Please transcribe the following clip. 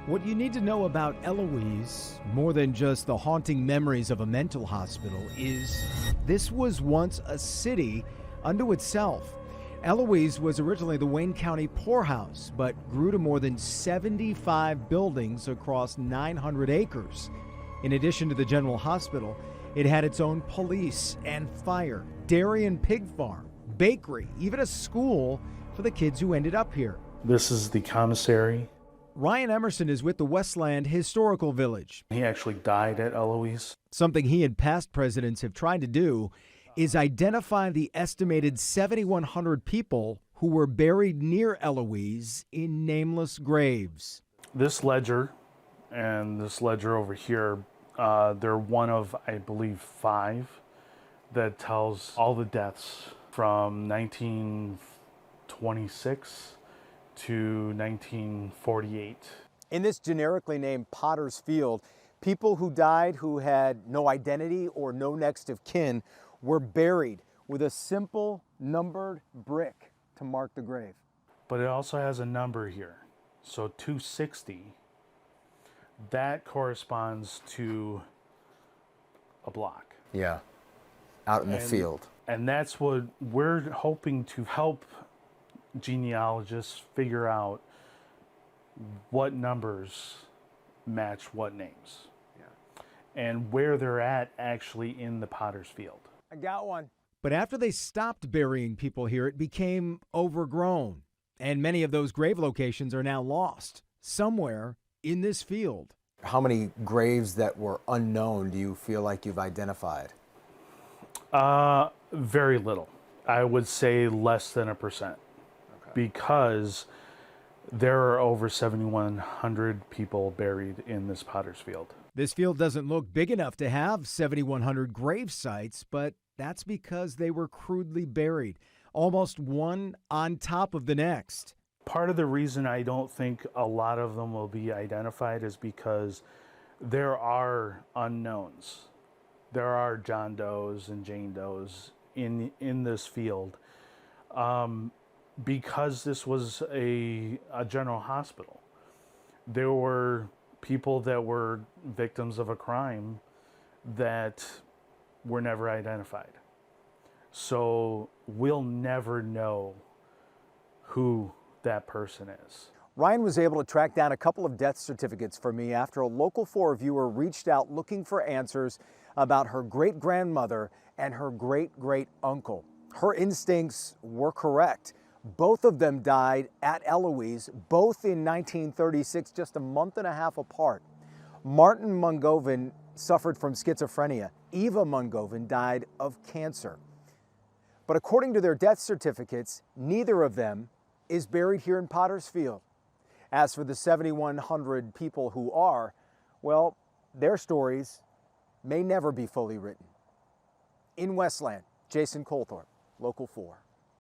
What you need to know about Eloise, more than just the haunting memories of a mental hospital, is this was once a city unto itself. Eloise was originally the Wayne County poorhouse, but grew to more than 75 buildings across 900 acres. In addition to the general hospital, it had its own police and fire, dairy and pig farm, bakery, even a school for the kids who ended up here. This is the commissary. Ryan Emerson is with the Westland Historical Village. He actually died at Eloise. Something he and past presidents have tried to do is identify the estimated 7,100 people who were buried near Eloise in nameless graves. This ledger and this ledger over here, they're one of, I believe, 5 that tells all the deaths from 1926 to 1948. In this generically named Potter's Field, people who died who had no identity or no next of kin were buried with a simple numbered brick to mark the grave. But it also has a number here. So 260, that corresponds to a block. Yeah, out in the field. And that's what we're hoping to help genealogists figure out what numbers match what names. Yeah. And where they're at actually in the Potter's Field. I got one. But after they stopped burying people here, it became overgrown. And many of those grave locations are now lost somewhere in this field. How many graves that were unknown do you feel like you've identified? Very little. I would say less than 1%. Because there are over 7,100 people buried in this Potter's Field. This field doesn't look big enough to have 7,100 grave sites, but that's because they were crudely buried, almost one on top of the next. Part of the reason I don't think a lot of them will be identified is because there are unknowns. There are John Does and Jane Does in this field. Because this was a general hospital, there were people that were victims of a crime that were never identified. So we'll never know who that person is. Ryan was able to track down a couple of death certificates for me after a Local 4 viewer reached out looking for answers about her great-grandmother and her great-great-uncle. Her instincts were correct. Both of them died at Eloise, both in 1936, just a month and a half apart. Martin Mungovan suffered from schizophrenia. Eva Mungovan died of cancer. But according to their death certificates, neither of them is buried here in Potter's Field. As for the 7,100 people who are, well, their stories may never be fully written. In Westland, Jason Colthorpe, Local 4.